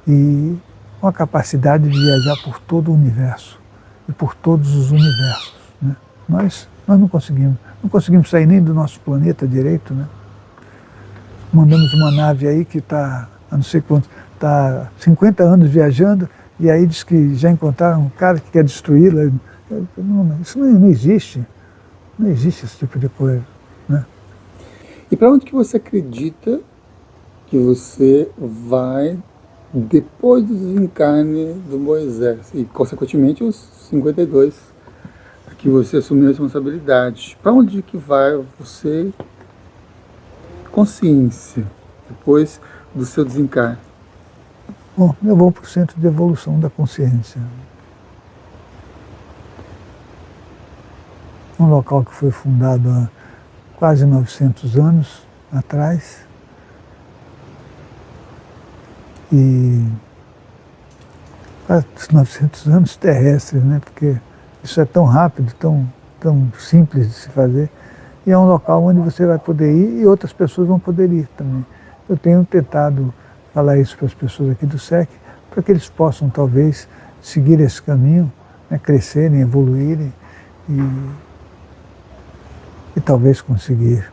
e com a capacidade de viajar por todo o universo e por todos os universos, né? Nós não conseguimos sair nem do nosso planeta direito, né? Mandamos uma nave aí que está, a não sei quanto, está 50 anos viajando e aí diz que já encontraram um cara que quer destruí-la. Isso não existe. Não existe esse tipo de coisa, né? E para onde que você acredita que você vai, depois do desencarne do Moisés, e consequentemente os 52, que você assumiu a responsabilidade. Para onde que vai você, consciência, depois do seu desencarne? Bom, eu vou para o Centro de Evolução da Consciência. Um local que foi fundado há quase 900 anos atrás. E quase 900 anos terrestres, né? Porque isso é tão rápido, tão simples de se fazer. E é um local onde você vai poder ir e outras pessoas vão poder ir também. Eu tenho tentado falar isso para as pessoas aqui do SEC, para que eles possam talvez seguir esse caminho, né? Crescerem, evoluírem e talvez conseguir